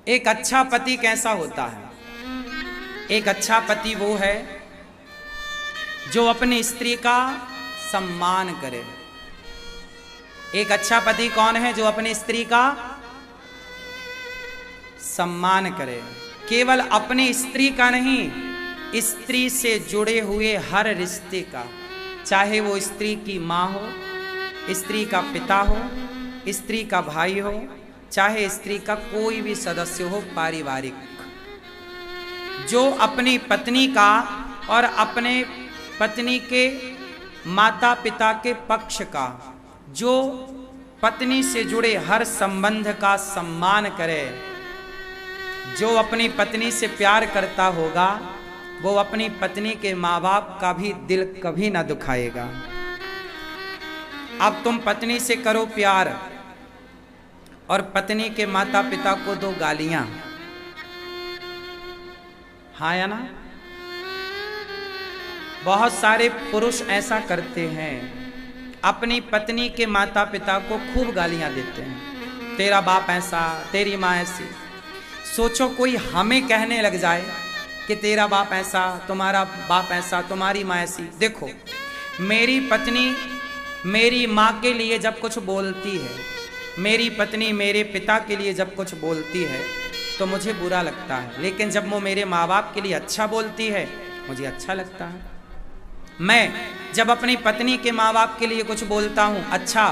एक अच्छा पति कैसा होता है? एक अच्छा पति वो है जो अपनी स्त्री का सम्मान करे। एक अच्छा पति कौन है? जो अपनी स्त्री का सम्मान करे। केवल अपनी स्त्री का नहीं, स्त्री से जुड़े हुए हर रिश्ते का, चाहे वो स्त्री की माँ हो, स्त्री का पिता हो, स्त्री का भाई हो, चाहे स्त्री का कोई भी सदस्य हो पारिवारिक, जो अपनी पत्नी का और अपने पत्नी के माता पिता के पक्ष का, जो पत्नी से जुड़े हर संबंध का सम्मान करे, जो अपनी पत्नी से प्यार करता होगा, वो अपनी पत्नी के माँ बाप का भी दिल कभी ना दुखाएगा। अब तुम पत्नी से करो प्यार और पत्नी के माता पिता को दो गालियां, हाँ या ना? बहुत सारे पुरुष ऐसा करते हैं, अपनी पत्नी के माता पिता को खूब गालियां देते हैं, तेरा बाप ऐसा, तेरी माँ ऐसी। सोचो कोई हमें कहने लग जाए कि तेरा बाप ऐसा, तुम्हारा बाप ऐसा, तुम्हारी माँ ऐसी। देखो, मेरी पत्नी मेरी माँ के लिए जब कुछ बोलती है, मेरी पत्नी मेरे पिता के लिए जब कुछ बोलती है तो मुझे बुरा लगता है, लेकिन जब वो मेरे माँ बाप के लिए अच्छा बोलती है मुझे अच्छा लगता है। मैं जब अपनी पत्नी के माँ बाप के लिए कुछ बोलता हूँ अच्छा,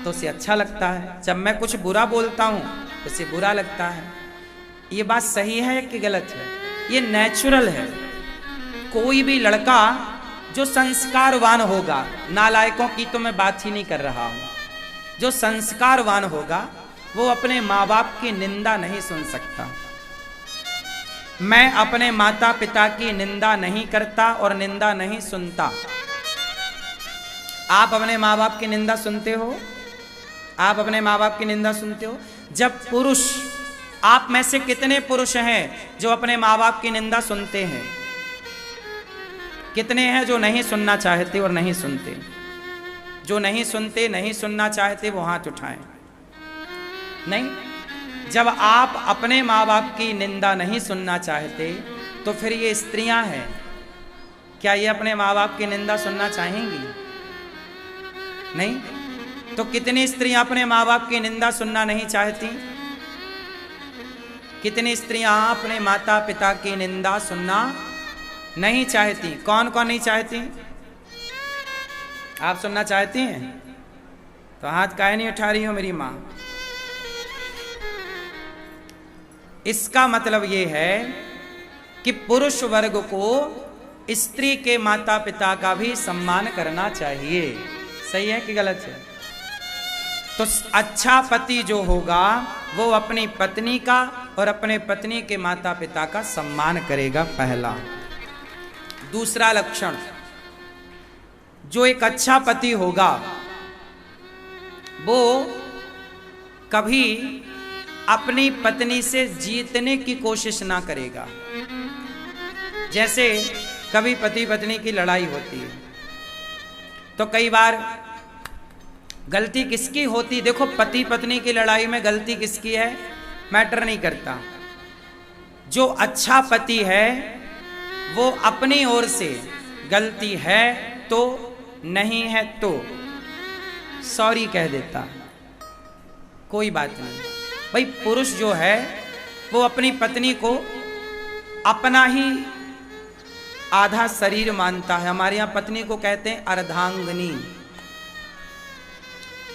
तो उसे अच्छा लगता है। जब मैं कुछ बुरा बोलता हूँ तो उसे बुरा लगता है। ये बात सही है कि गलत है? ये नेचुरल है। कोई भी लड़का जो संस्कारवान होगा, नालायकों की तो मैं बात ही नहीं कर रहा हूं, जो संस्कारवान होगा वो अपने माँ बाप की निंदा नहीं सुन सकता। मैं अपने माता पिता की निंदा नहीं करता और निंदा नहीं सुनता। आप अपने माँ बाप की निंदा सुनते हो? आप अपने माँ बाप की निंदा सुनते हो? जब पुरुष, आप में से कितने पुरुष हैं जो अपने माँ बाप की निंदा सुनते हैं? कितने हैं जो नहीं सुनना चाहते और नहीं सुनते? जो नहीं सुनते, नहीं सुनना चाहते, वो हाथ उठाएं। नहीं, जब आप अपने माँ बाप की निंदा नहीं सुनना चाहते तो फिर ये स्त्रियां हैं, क्या ये अपने माँ बाप की निंदा सुनना चाहेंगी? नहीं। तो कितनी स्त्रियां अपने माँ बाप की निंदा सुनना नहीं चाहती? कितनी स्त्रियां अपने माता पिता की निंदा सुनना नहीं चाहती? कौन कौन नहीं चाहती? आप सुनना चाहती हैं? तो हाथ काहे नहीं उठा रही हो मेरी मां? इसका मतलब यह है कि पुरुष वर्ग को स्त्री के माता पिता का भी सम्मान करना चाहिए। सही है कि गलत है? तो अच्छा पति जो होगा वो अपनी पत्नी का और अपने पत्नी के माता पिता का सम्मान करेगा, पहला। दूसरा लक्षण, जो एक अच्छा पति होगा वो कभी अपनी पत्नी से जीतने की कोशिश ना करेगा। जैसे कभी पति पत्नी की लड़ाई होती है तो कई बार गलती किसकी होती? देखो, पति पत्नी की लड़ाई में गलती किसकी है मैटर नहीं करता। जो अच्छा पति है वो अपनी ओर से गलती है तो, नहीं है तो सॉरी कह देता, कोई बात नहीं। भाई पुरुष जो है वो अपनी पत्नी को अपना ही आधा शरीर मानता है। हमारे यहाँ पत्नी को कहते हैं अर्धांगिनी।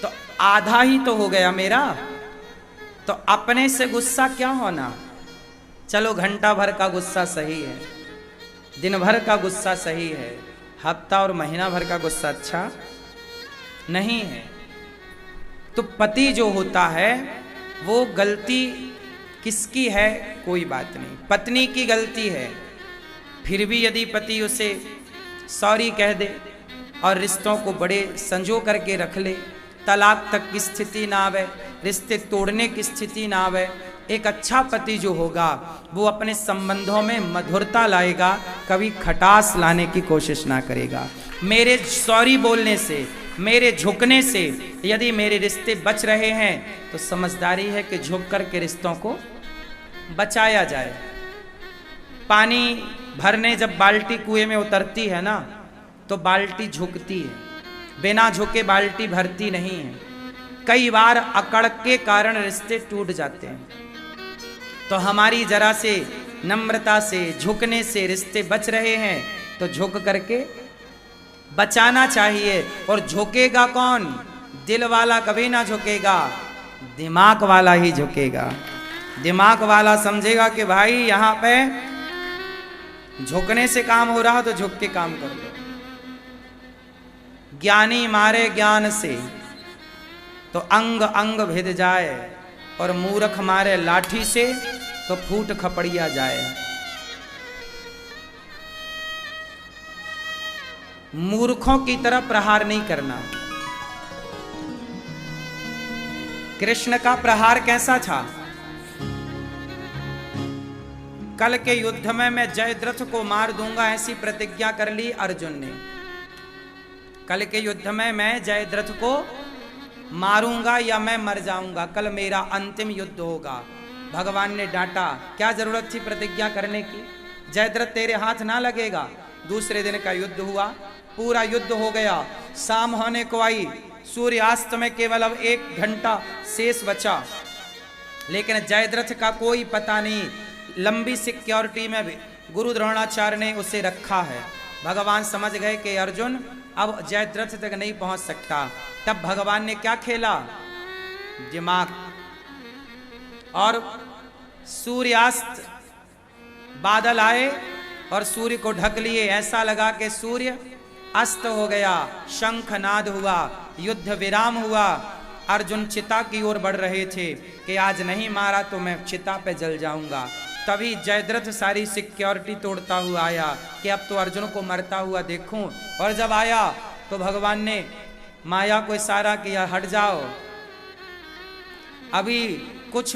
तो आधा ही तो हो गया मेरा, तो अपने से गुस्सा क्या होना? चलो घंटा भर का गुस्सा सही है, दिन भर का गुस्सा सही है, हफ्ता और महीना भर का गुस्सा अच्छा नहीं है। तो पति जो होता है वो गलती किसकी है? कोई बात नहीं, पत्नी की गलती है। फिर भी यदि पति उसे सॉरी कह दे और रिश्तों को बड़े संजो करके रख ले, तलाक तक की स्थिति ना आवे, रिश्ते तोड़ने की स्थिति ना आवे, एक अच्छा पति जो होगा वो अपने संबंधों में मधुरता लाएगा, कभी खटास लाने की कोशिश ना करेगा। मेरे सॉरी बोलने से, मेरे झुकने से यदि मेरे रिश्ते बच रहे हैं तो समझदारी है कि झुक कर के रिश्तों को बचाया जाए। पानी भरने जब बाल्टी कुएं में उतरती है ना, तो बाल्टी झुकती है, बिना झुके बाल्टी भरती नहीं है। कई बार अकड़ के कारण रिश्ते टूट जाते हैं, तो हमारी जरा से नम्रता से, झुकने से रिश्ते बच रहे हैं, तो झुक करके बचाना चाहिए। और झुकेगा कौन? दिल वाला कभी ना झुकेगा, दिमाग वाला ही झुकेगा। दिमाग वाला समझेगा कि भाई यहां पे झुकने से काम हो रहा, तो झुक के काम कर लो। ज्ञानी मारे ज्ञान से तो अंग अंग भिद जाए, और मूर्ख मारे लाठी से तो फूट खपड़िया जाए। मूर्खों की तरफ प्रहार नहीं करना। कृष्ण का प्रहार कैसा था? कल के युद्ध में मैं जयद्रथ को मार दूंगा, ऐसी प्रतिज्ञा कर ली अर्जुन ने। कल के युद्ध में मैं जयद्रथ को मारूंगा या मैं मर जाऊंगा, कल मेरा अंतिम युद्ध होगा। भगवान ने डांटा, क्या जरूरत थी प्रतिज्ञा करने की? जयद्रथ तेरे हाथ ना लगेगा। दूसरे दिन का युद्ध हुआ, पूरा युद्ध हो गया, शाम होने को आई, सूर्यास्त में केवल अब 1 घंटा शेष बचा, लेकिन जयद्रथ का कोई पता नहीं। लंबी सिक्योरिटी में भी गुरु द्रोणाचार्य ने उसे रखा है। भगवान समझ गए कि अर्जुन अब जयद्रथ तक नहीं पहुंच सकता। तब भगवान ने क्या खेला? दिमाग। और सूर्यास्त, बादल आए और सूर्य को ढक लिए। ऐसा लगा कि सूर्य अस्त हो गया, शंखनाद हुआ, युद्ध विराम हुआ। अर्जुन चिता की ओर बढ़ रहे थे कि आज नहीं मारा तो मैं चिता पे जल जाऊंगा। तभी जयद्रथ सारी सिक्योरिटी तोड़ता हुआ आया कि अब तो अर्जुन को मरता हुआ देखूं। और जब आया तो भगवान ने माया को इशारा किया, हट जाओ, अभी कुछ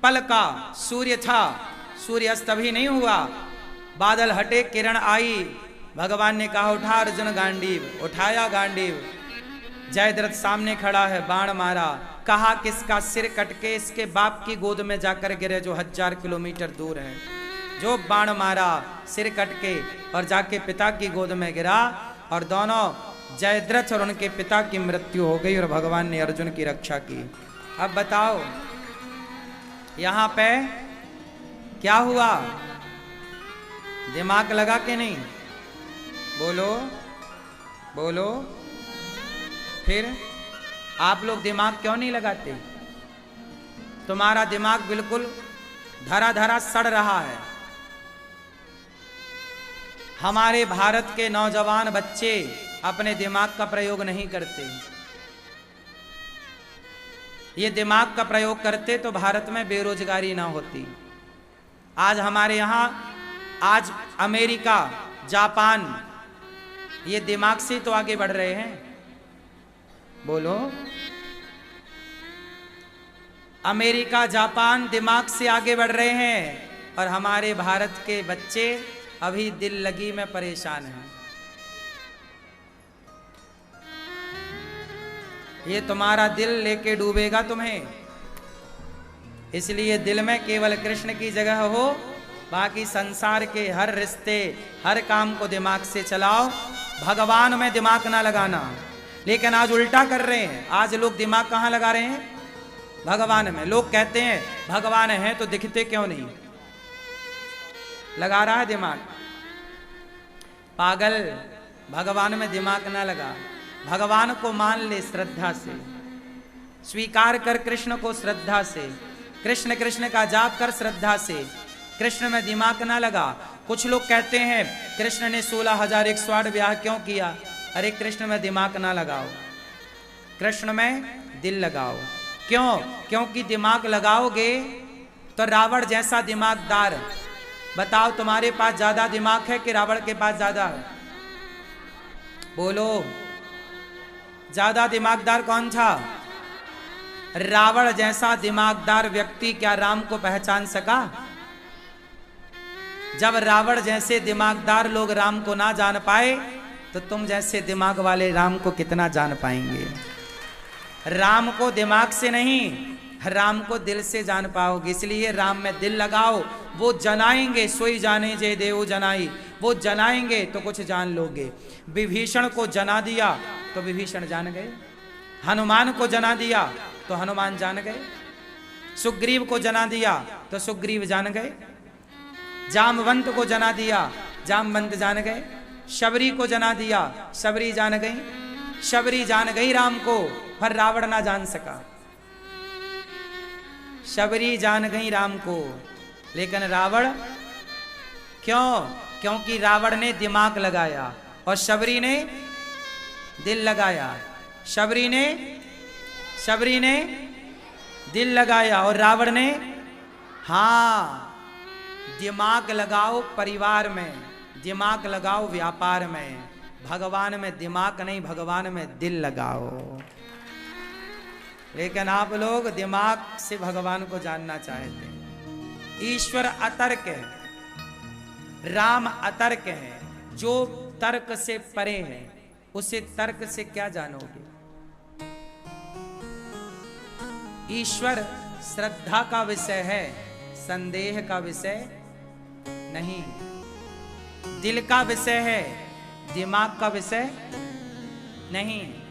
पल का सूर्य था, सूर्य अस्त अभी नहीं हुआ। बादल हटे, किरण आई, भगवान ने कहा उठा अर्जुन गांडीव। उठाया गांडीव, जयद्रथ सामने खड़ा है, बाण मारा। कहा किसका सिर कटके इसके बाप की गोद में जाकर गिरे जो 1000 किलोमीटर दूर है। जो बाण मारा सिर कटके और जाके पिता की गोद में गिरा, और दोनों जयद्रथ और उनके पिता की मृत्यु हो गई, और भगवान ने अर्जुन की रक्षा की। अब बताओ यहां पे क्या हुआ? दिमाग लगा के नहीं? बोलो बोलो। फिर आप लोग दिमाग क्यों नहीं लगाते? तुम्हारा दिमाग बिल्कुल धरा धरा सड़ रहा है। हमारे भारत के नौजवान बच्चे अपने दिमाग का प्रयोग नहीं करते। ये दिमाग का प्रयोग करते तो भारत में बेरोजगारी ना होती। आज हमारे यहां, आज अमेरिका, जापान, ये दिमाग से तो आगे बढ़ रहे हैं। बोलो, अमेरिका जापान दिमाग से आगे बढ़ रहे हैं, और हमारे भारत के बच्चे अभी दिल लगी में परेशान हैं। ये तुम्हारा दिल लेके डूबेगा तुम्हें, इसलिए दिल में केवल कृष्ण की जगह हो। बाकी संसार के हर रिश्ते, हर काम को दिमाग से चलाओ, भगवान में दिमाग ना लगाना। लेकिन आज उल्टा कर रहे हैं। आज लोग दिमाग कहाँ लगा रहे हैं? भगवान में। लोग कहते हैं भगवान है तो दिखते क्यों नहीं? लगा रहा है दिमाग। पागल, भगवान में दिमाग ना लगा। भगवान को मान ले श्रद्धा से, स्वीकार कर कृष्ण को श्रद्धा से, कृष्ण कृष्ण का जाप कर श्रद्धा से। कृष्ण में दिमाग ना लगा। कुछ लोग कहते हैं कृष्ण ने 16,108 ब्याह क्यों किया? अरे कृष्ण में दिमाग ना लगाओ, कृष्ण में दिल लगाओ। क्यों? क्योंकि दिमाग लगाओगे तो रावण जैसा दिमागदार, बताओ तुम्हारे पास ज्यादा दिमाग है कि रावण के पास ज्यादा है? बोलो, ज्यादा दिमागदार कौन था? रावण जैसा दिमागदार व्यक्ति क्या राम को पहचान सका? जब रावण जैसे दिमागदार लोग राम को ना जान पाए, तो तुम जैसे दिमाग वाले राम को कितना जान पाएंगे? राम को दिमाग से नहीं, राम को दिल से जान पाओगे। इसलिए राम में दिल लगाओ, वो जनाएंगे सोई जाने जे देव जनाई, वो जनाएंगे तो कुछ जान लोगे। विभीषण को जना दिया तो विभीषण जान गए, हनुमान को जना दिया तो हनुमान जान गए, सुग्रीव को जना दिया तो सुग्रीव जान गए, जामवंत को जना दिया जामवंत जान गए, शबरी को जना दिया शबरी जान गई, शबरी जान गई राम को, पर रावण ना जान सका। शबरी जान गई राम को, लेकिन रावण क्यों? क्योंकि रावण ने दिमाग लगाया और शबरी ने दिल लगाया। शबरी ने दिल लगाया और रावण ने, हाँ, दिमाग लगाओ परिवार में, दिमाग लगाओ व्यापार में, भगवान में दिमाग नहीं, भगवान में दिल लगाओ। लेकिन आप लोग दिमाग से भगवान को जानना चाहते हैं। ईश्वर अतर्क है, राम अतर्क है। जो तर्क से परे है उसे तर्क से क्या जानोगे? ईश्वर श्रद्धा का विषय है, संदेह का विषय नहीं। दिल का विषय है, दिमाग का विषय नहीं।